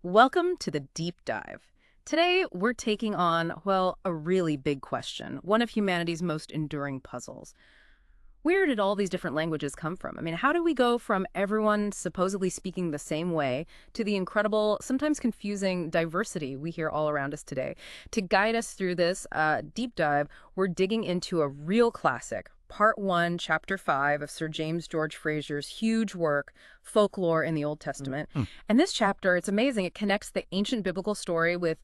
Welcome to the deep dive. Today, we're taking on, well, a really big question, one of humanity's most enduring puzzles. Where did all these different languages come from? I mean, how do we go from everyone supposedly speaking the same way to the incredible, sometimes confusing diversity we hear all around us today? To guide us through this deep dive, we're digging into a real classic, Part 1, Chapter 5 of Sir James George Frazer's huge work, Folklore in the Old Testament. Hmm. And this chapter, it's amazing. It connects the ancient biblical story with,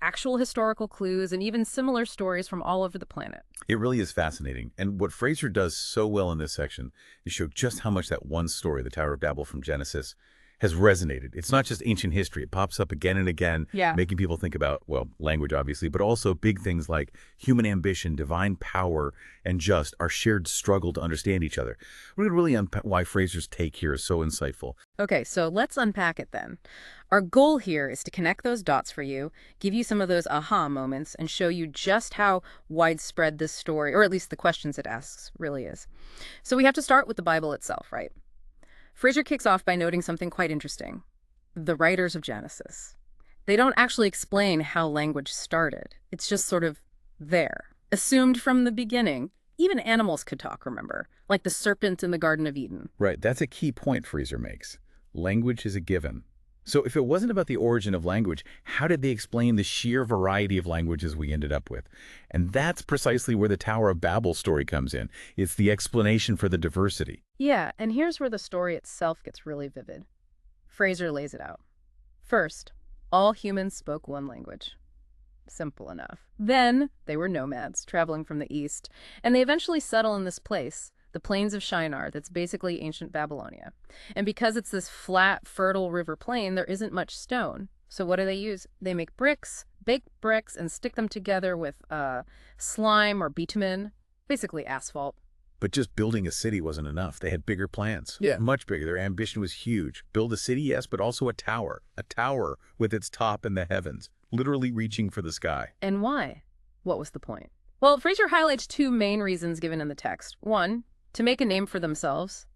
actual historical clues and even similar stories from all over the planet. It really is fascinating. And what Frazer does so well in this section is show just how much that one story, the Tower of Babel from Genesis, has resonated. It's not just ancient history. It pops up again and again, Yeah. making people think about, well, language, obviously, but also big things like human ambition, divine power, and just our shared struggle to understand each other. We're going to really unpack why Frazer's take here is so insightful. Okay, so let's unpack it then. Our goal here is to connect those dots for you, give you some of those aha moments, and show you just how widespread this story, or at least the questions it asks, really is. So we have to start with the Bible itself, right? Frazer kicks off by noting something quite interesting. The writers of Genesis. They don't actually explain how language started. It's just sort of there, assumed from the beginning. Even animals could talk, remember? Like the serpent in the Garden of Eden. Right, that's a key point Frazer makes. Language is a given. So if it wasn't about the origin of language, how did they explain the sheer variety of languages we ended up with? And that's precisely where the Tower of Babel story comes in. It's the explanation for the diversity. Yeah, and here's where the story itself gets really vivid. Frazer lays it out. First, all humans spoke one language. Simple enough. Then, they were nomads, traveling from the east, and they eventually settle in this place, the plains of Shinar, that's basically ancient Babylonia. And because it's this flat, fertile river plain, there isn't much stone. So what do they use? They make bricks, bake bricks, and stick them together with slime or bitumen, basically asphalt. But just building a city wasn't enough. They had bigger plans. Yeah. Much bigger. Their ambition was huge. Build a city, yes, but also a tower. A tower with its top in the heavens, literally reaching for the sky. And why? What was the point? Well, Frazer highlights two main reasons given in the text. One, to make a name for themselves,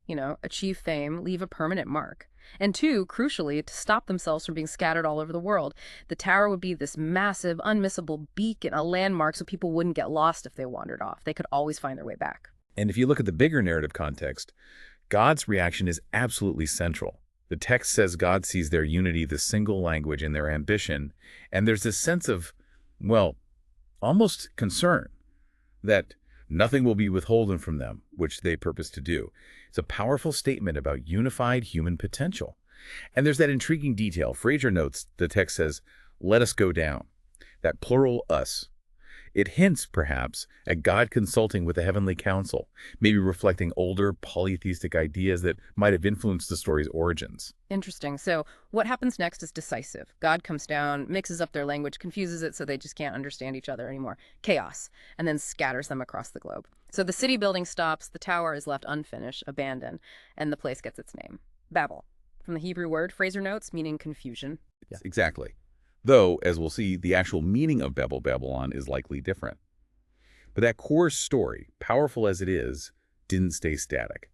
achieve fame, leave a permanent mark. And two, crucially, to stop themselves from being scattered all over the world. The tower would be this massive, unmissable beacon, a landmark so people wouldn't get lost if they wandered off. They could always find their way back. And if you look at the bigger narrative context, God's reaction is absolutely central. The text says God sees their unity, the single language, and their ambition, and there's this sense of, well, almost concern that nothing will be withholden from them, which they purpose to do. It's a powerful statement about unified human potential. And there's that intriguing detail. Frazer notes the text says, let us go down. That plural us. It hints, perhaps, at God consulting with the heavenly council, maybe reflecting older polytheistic ideas that might have influenced the story's origins. Interesting. So what happens next is decisive. God comes down, mixes up their language, confuses it so they just can't understand each other anymore. Chaos. And then scatters them across the globe. So the city building stops, the tower is left unfinished, abandoned, and the place gets its name. Babel. From the Hebrew word, Frazer notes, meaning confusion. Yes, exactly. Though, as we'll see, the actual meaning of Babylon is likely different. But that core story, powerful as it is, didn't stay static.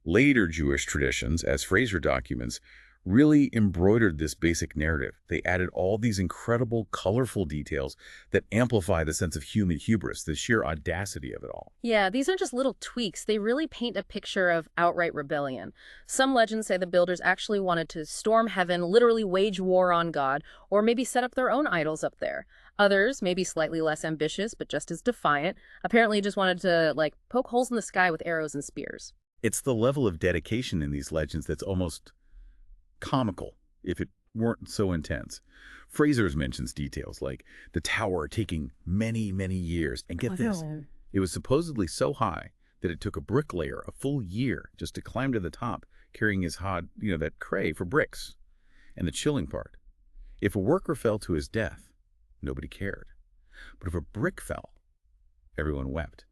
Later Jewish traditions, as Frazer documents, really embroidered this basic narrative. They added all these incredible, colorful details that amplify the sense of human hubris, the sheer audacity of it all. Yeah, these aren't just little tweaks. They really paint a picture of outright rebellion. Some legends say the builders actually wanted to storm heaven, literally wage war on God, or maybe set up their own idols up there. Others, maybe slightly less ambitious, but just as defiant, apparently just wanted to, poke holes in the sky with arrows and spears. It's the level of dedication in these legends that's almost comical if it weren't so intense. Frazer mentions details like the tower taking many, many years. And get this, it was supposedly so high that it took a bricklayer a full year just to climb to the top, carrying his hod, that cray for bricks. And the chilling part, if a worker fell to his death, nobody cared. But if a brick fell, everyone wept,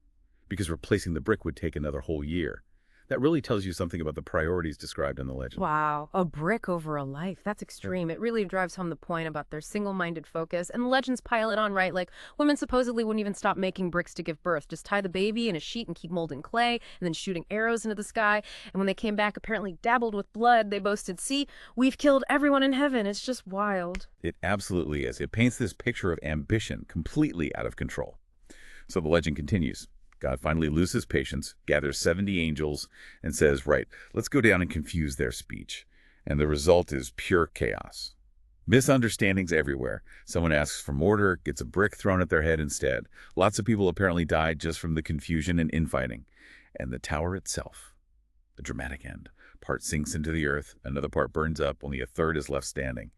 because replacing the brick would take another whole year. That really tells you something about the priorities described in the legend. Wow, a brick over a life. That's Yep. extreme. It really drives home the point about their single-minded focus. And legends pile it on, right? Like women supposedly wouldn't even stop making bricks to give birth, just tie the baby in a sheet and keep molding clay, and then shooting arrows into the sky. And when they came back apparently dabbled with blood, they boasted, "See, we've killed everyone in heaven." It's just wild. It absolutely is. It paints this picture of ambition completely out of control. So the legend continues. God finally loses patience, gathers 70 angels, and says, right, let's go down and confuse their speech. And the result is pure chaos. Misunderstandings everywhere. Someone asks for mortar, gets a brick thrown at their head instead. Lots of people apparently died just from the confusion and infighting. And the tower itself, the dramatic end. Part sinks into the earth, another part burns up, only a third is left standing.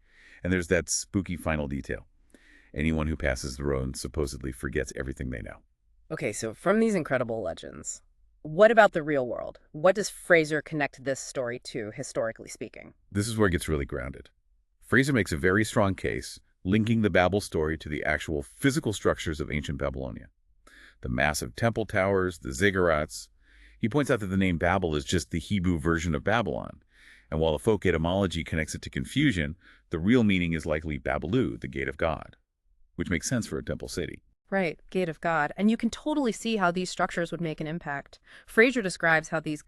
And there's that spooky final detail. Anyone who passes the road supposedly forgets everything they know. Okay, so from these incredible legends, what about the real world? What does Frazer connect this story to, historically speaking? This is where it gets really grounded. Frazer makes a very strong case, linking the Babel story to the actual physical structures of ancient Babylonia. The massive temple towers, the ziggurats. He points out that the name Babel is just the Hebrew version of Babylon. And while the folk etymology connects it to confusion, the real meaning is likely Babalu, the gate of God, which makes sense for a temple city. Right, gate of God. And you can totally see how these structures would make an impact. Frazer describes how these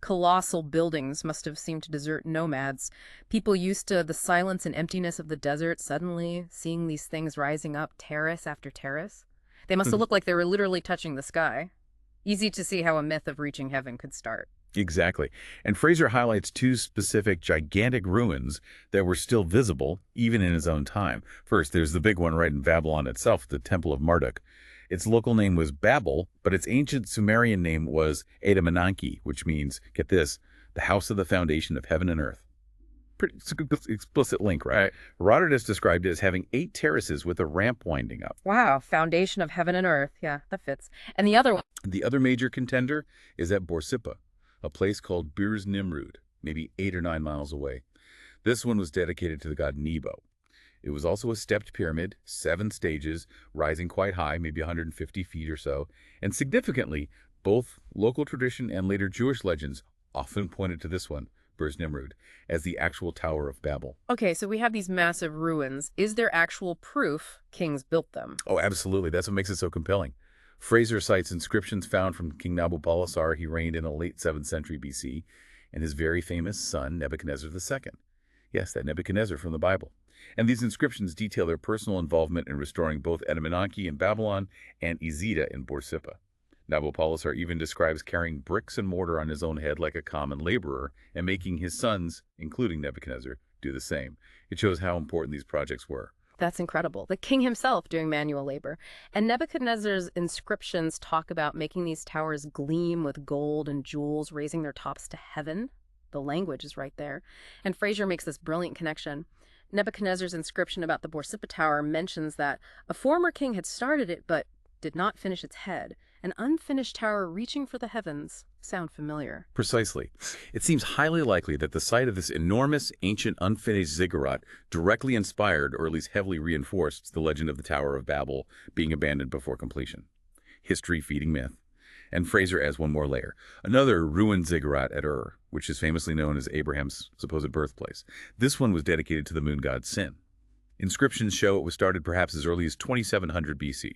colossal buildings must have seemed to desert nomads. People used to the silence and emptiness of the desert, suddenly seeing these things rising up terrace after terrace. They must have looked like they were literally touching the sky. Easy to see how a myth of reaching heaven could start. Exactly. And Frazer highlights two specific gigantic ruins that were still visible, even in his own time. First, there's the big one right in Babylon itself, the Temple of Marduk. Its local name was Babel, but its ancient Sumerian name was Adamananki, which means, get this, the house of the foundation of heaven and earth. Pretty explicit link, right? Herodotus described it as having 8 terraces with a ramp winding up. Wow, foundation of heaven and earth. Yeah, that fits. And the other one. The other major contender is at Borsippa, a place called Birs Nimrud, maybe 8 or 9 miles away. This one was dedicated to the god Nebo. It was also a stepped pyramid, 7 stages, rising quite high, maybe 150 feet or so, and significantly, both local tradition and later Jewish legends often pointed to this one, Birs Nimrud, as the actual Tower of Babel. Okay, so we have these massive ruins. Is there actual proof kings built them? Oh, absolutely. That's what makes it so compelling. Frazer cites inscriptions found from King Nabopolassar. He reigned in the late 7th century BC, and his very famous son, Nebuchadnezzar II. Yes, that Nebuchadnezzar from the Bible. And these inscriptions detail their personal involvement in restoring both Adamananki in Babylon and Izida in Borsippa. Nabopolassar even describes carrying bricks and mortar on his own head like a common laborer and making his sons, including Nebuchadnezzar, do the same. It shows how important these projects were. That's incredible. The king himself doing manual labor. And Nebuchadnezzar's inscriptions talk about making these towers gleam with gold and jewels, raising their tops to heaven. The language is right there. And Frazer makes this brilliant connection. Nebuchadnezzar's inscription about the Borsippa Tower mentions that a former king had started it but did not finish its head. An unfinished tower reaching for the heavens. Sound familiar? Precisely. It seems highly likely that the site of this enormous, ancient, unfinished ziggurat directly inspired, or at least heavily reinforced, the legend of the Tower of Babel being abandoned before completion. History feeding myth. And Frazer adds one more layer. Another ruined ziggurat at Ur, which is famously known as Abraham's supposed birthplace. This one was dedicated to the moon god Sin. Inscriptions show it was started perhaps as early as 2700 BC.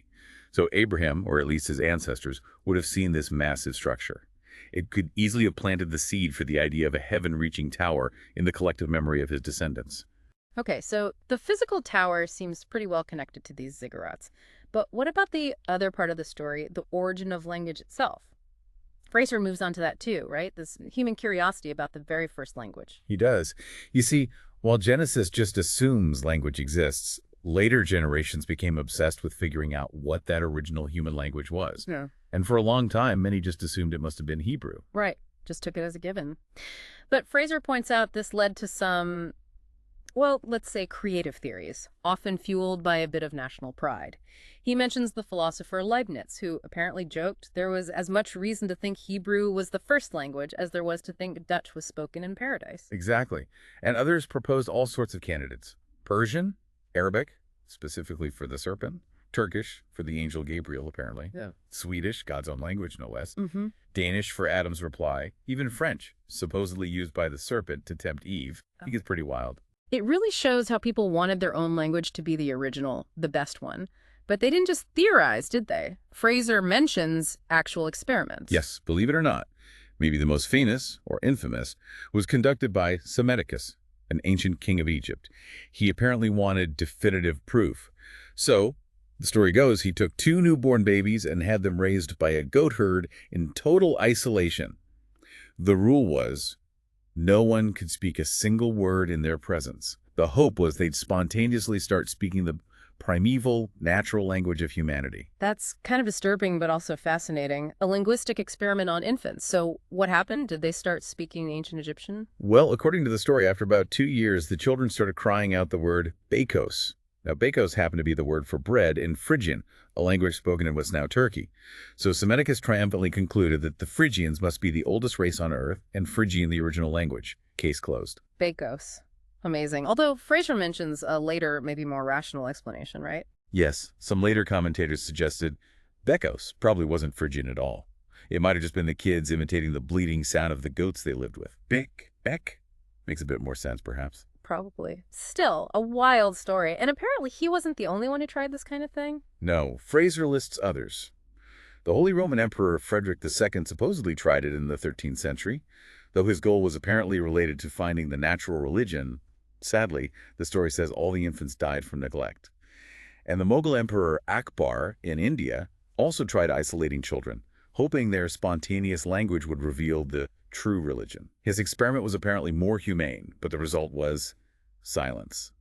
So Abraham, or at least his ancestors, would have seen this massive structure. It could easily have planted the seed for the idea of a heaven-reaching tower in the collective memory of his descendants. Okay, so the physical tower seems pretty well connected to these ziggurats. But what about the other part of the story, the origin of language itself? Frazer moves on to that too, right? This human curiosity about the very first language. He does. You see, while Genesis just assumes language exists, later generations became obsessed with figuring out what that original human language was. Yeah. And for a long time, many just assumed it must have been Hebrew. Right. Just took it as a given. But Frazer points out this led to some, well, let's say creative theories, often fueled by a bit of national pride. He mentions the philosopher Leibniz, who apparently joked there was as much reason to think Hebrew was the first language as there was to think Dutch was spoken in paradise. Exactly. And others proposed all sorts of candidates. Persian, Arabic, specifically for the serpent, Turkish for the angel Gabriel, apparently. Yeah. Swedish, God's own language, no less. Mm-hmm. Danish for Adam's reply. Even French, supposedly used by the serpent to tempt Eve. It gets pretty wild. It really shows how people wanted their own language to be the original, the best one. But they didn't just theorize, did they? Frazer mentions actual experiments. Yes, believe it or not, maybe the most famous, or infamous, was conducted by Psammetichus, an ancient king of Egypt. He apparently wanted definitive proof. So, the story goes, he took 2 newborn babies and had them raised by a goat herd in total isolation. The rule was, no one could speak a single word in their presence. The hope was they'd spontaneously start speaking the primeval, natural language of humanity. That's kind of disturbing, but also fascinating. A linguistic experiment on infants. So what happened? Did they start speaking ancient Egyptian? Well, according to the story, after about 2 years, the children started crying out the word bakos. Now, bakos happened to be the word for bread in Phrygian, a language spoken in what's now Turkey. So Psammetichus triumphantly concluded that the Phrygians must be the oldest race on Earth, and Phrygian the original language. Case closed. Bakos. Amazing. Although Frazer mentions a later, maybe more rational explanation, right? Yes, some later commentators suggested Bekos probably wasn't Phrygian at all. It might have just been the kids imitating the bleating sound of the goats they lived with. Beck. Makes a bit more sense, perhaps. Probably. Still, a wild story. And apparently he wasn't the only one who tried this kind of thing. No, Frazer lists others. The Holy Roman Emperor Frederick II supposedly tried it in the 13th century, though his goal was apparently related to finding the natural religion. Sadly, the story says all the infants died from neglect. And the Mughal Emperor Akbar in India also tried isolating children, hoping their spontaneous language would reveal the true religion. His experiment was apparently more humane, but the result was silence.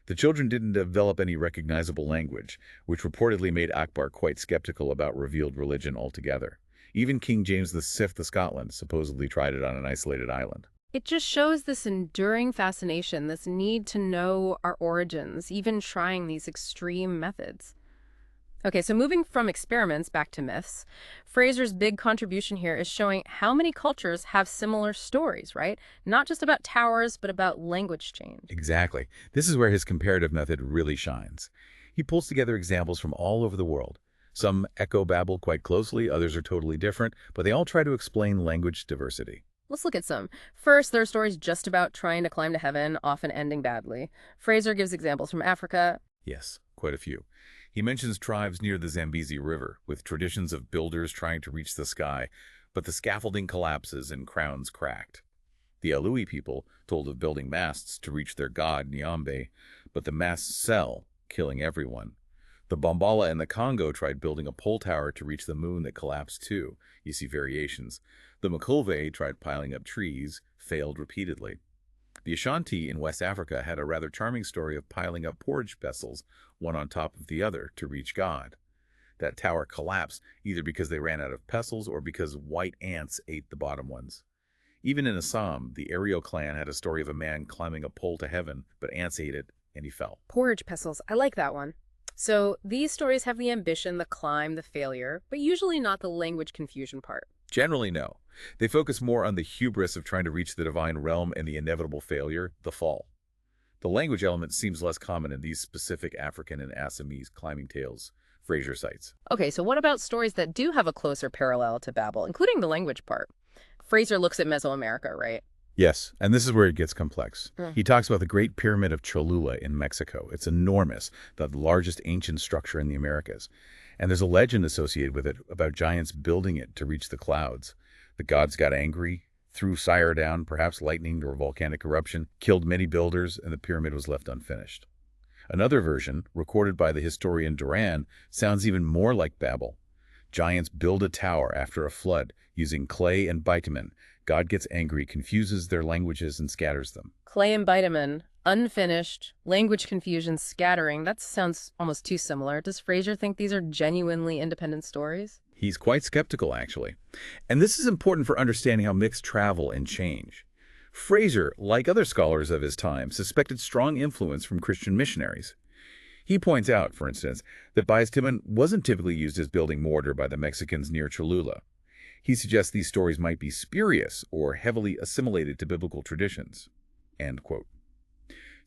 The children didn't develop any recognizable language, which reportedly made Akbar quite skeptical about revealed religion altogether. Even King James VI of Scotland supposedly tried it on an isolated island. It just shows this enduring fascination, this need to know our origins, even trying these extreme methods. Okay, so moving from experiments back to myths, Frazer's big contribution here is showing how many cultures have similar stories, right? Not just about towers, but about language change. Exactly. This is where his comparative method really shines. He pulls together examples from all over the world. Some echo Babel quite closely, others are totally different, but they all try to explain language diversity. Let's look at some. First, there are stories just about trying to climb to heaven, often ending badly. Frazer gives examples from Africa. Yes, quite a few. He mentions tribes near the Zambezi River, with traditions of builders trying to reach the sky, but the scaffolding collapses and crowns cracked. The Alui people told of building masts to reach their god, Nyambe, but the masts fell, killing everyone. The Bombala in the Congo tried building a pole tower to reach the moon that collapsed too. You see variations. The Makulve tried piling up trees, failed repeatedly. The Ashanti in West Africa had a rather charming story of piling up porridge vessels, one on top of the other, to reach God. That tower collapsed either because they ran out of pestles or because white ants ate the bottom ones. Even in Assam, the Ariel clan had a story of a man climbing a pole to heaven, but ants ate it and he fell. Porridge pestles. I like that one. So these stories have the ambition, the climb, the failure, but usually not the language confusion part. Generally, no. They focus more on the hubris of trying to reach the divine realm and the inevitable failure, the fall. The language element seems less common in these specific African and Assamese climbing tales Frazer cites. Okay, so what about stories that do have a closer parallel to Babel, including the language part? Frazer looks at Mesoamerica, right? Yes, and this is where it gets complex. Mm. He talks about the Great Pyramid of Cholula in Mexico. It's enormous, the largest ancient structure in the Americas. And there's a legend associated with it about giants building it to reach the clouds. The gods got angry, threw fire down, perhaps lightning or volcanic eruption, killed many builders, and the pyramid was left unfinished. Another version, recorded by the historian Duran, sounds even more like Babel. Giants build a tower after a flood using clay and bitumen. God gets angry, confuses their languages, and scatters them. Clay and bitumen, unfinished, language confusion, scattering. That sounds almost too similar. Does Frazer think these are genuinely independent stories? He's quite skeptical, actually. And this is important for understanding how myths travel and change. Frazer, like other scholars of his time, suspected strong influence from Christian missionaries. He points out, for instance, that bitumen wasn't typically used as building mortar by the Mexicans near Cholula. He suggests these stories might be spurious or heavily assimilated to biblical traditions. End quote.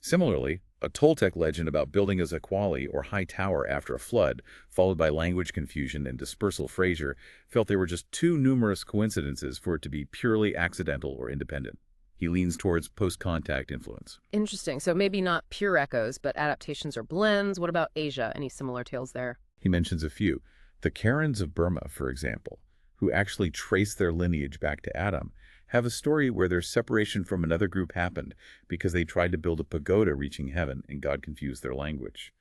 Similarly, a Toltec legend about building a zakwali or high tower after a flood, followed by language confusion and dispersal. Frazer felt they were just too numerous coincidences for it to be purely accidental or independent. He leans towards post-contact influence. Interesting. So maybe not pure echoes, but adaptations or blends. What about Asia? Any similar tales there? He mentions a few. The Karens of Burma, for example, who actually trace their lineage back to Adam, have a story where their separation from another group happened because they tried to build a pagoda reaching heaven and God confused their language.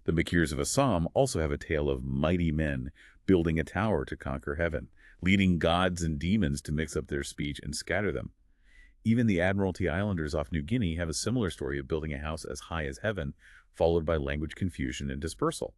The Makirs of Assam also have a tale of mighty men building a tower to conquer heaven, leading gods and demons to mix up their speech and scatter them. Even the Admiralty Islanders off New Guinea have a similar story of building a house as high as heaven, followed by language confusion and dispersal.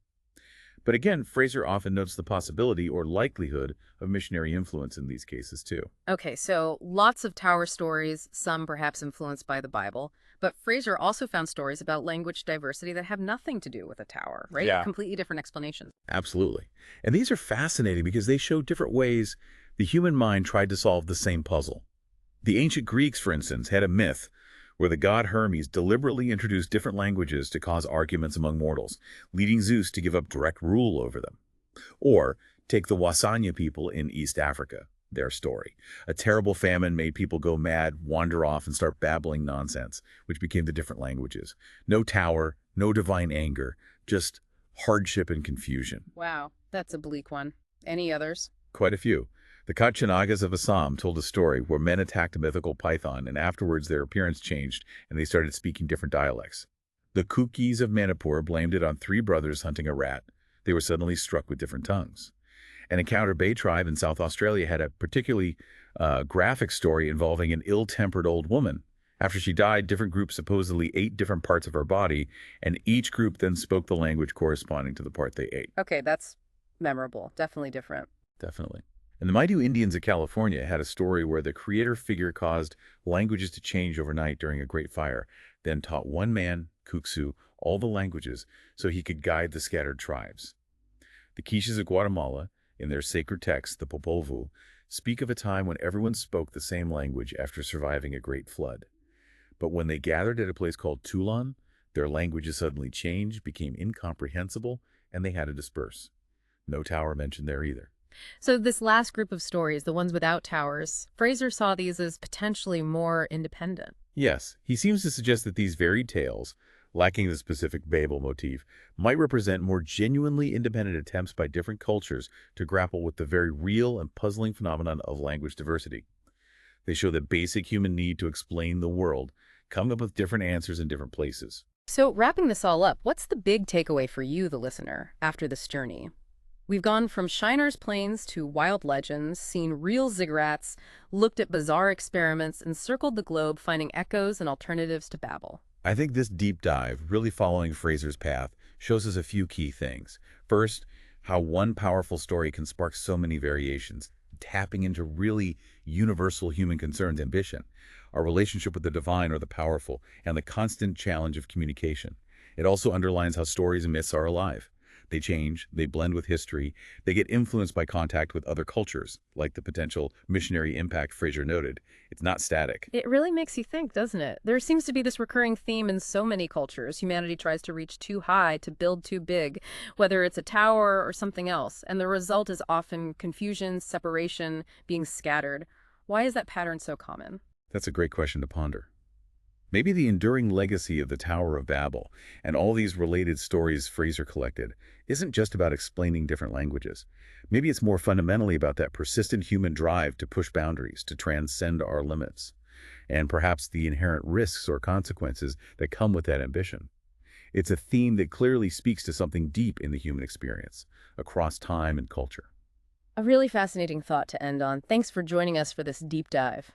But again, Frazer often notes the possibility or likelihood of missionary influence in these cases too. Okay, so lots of tower stories, some perhaps influenced by the Bible, but Fraser also found stories about language diversity that have nothing to do with a tower, right? Yeah. Completely different explanations. Absolutely. And these are fascinating because they show different ways the human mind tried to solve the same puzzle. The ancient Greeks, for instance, had a myth where the god Hermes deliberately introduced different languages to cause arguments among mortals, leading Zeus to give up direct rule over them. Or take the Wasanya people in East Africa, their story. A terrible famine made people go mad, wander off, and start babbling nonsense, which became the different languages. No tower, no divine anger, just hardship and confusion. Wow, that's a bleak one. Any others? Quite a few. The Kachanagas of Assam told a story where men attacked a mythical python and afterwards their appearance changed and they started speaking different dialects. The Kukis of Manipur blamed it on three brothers hunting a rat. They were suddenly struck with different tongues. An Encounter Bay tribe in South Australia had a particularly graphic story involving an ill-tempered old woman. After she died, different groups supposedly ate different parts of her body, and each group then spoke the language corresponding to the part they ate. Okay, that's memorable. Definitely different. Definitely. And the Maidu Indians of California had a story where the creator figure caused languages to change overnight during a great fire, then taught one man, Kuksu, all the languages so he could guide the scattered tribes. The Quiches of Guatemala, in their sacred text, the Popolvuh, speak of a time when everyone spoke the same language after surviving a great flood. But when they gathered at a place called Tulan, their languages suddenly changed, became incomprehensible, and they had to disperse. No tower mentioned there either. So this last group of stories, the ones without towers, Fraser saw these as potentially more independent. Yes, he seems to suggest that these varied tales, lacking the specific Babel motif, might represent more genuinely independent attempts by different cultures to grapple with the very real and puzzling phenomenon of language diversity. They show the basic human need to explain the world, coming up with different answers in different places. So wrapping this all up, what's the big takeaway for you, the listener, after this journey? We've gone from Shiner's Plains to wild legends, seen real ziggurats, looked at bizarre experiments, and circled the globe finding echoes and alternatives to Babel. I think this deep dive, really following Frazer's path, shows us a few key things. First, how one powerful story can spark so many variations, tapping into really universal human concerns, ambition, our relationship with the divine or the powerful, and the constant challenge of communication. It also underlines how stories and myths are alive. They change, they blend with history, they get influenced by contact with other cultures, like the potential missionary impact Frazer noted. It's not static. It really makes you think, doesn't it? There seems to be this recurring theme in so many cultures. Humanity tries to reach too high, to build too big, whether it's a tower or something else, and the result is often confusion, separation, being scattered. Why is that pattern so common? That's a great question to ponder. Maybe the enduring legacy of the Tower of Babel and all these related stories Frazer collected isn't just about explaining different languages. Maybe it's more fundamentally about that persistent human drive to push boundaries, to transcend our limits, and perhaps the inherent risks or consequences that come with that ambition. It's a theme that clearly speaks to something deep in the human experience, across time and culture. A really fascinating thought to end on. Thanks for joining us for this deep dive.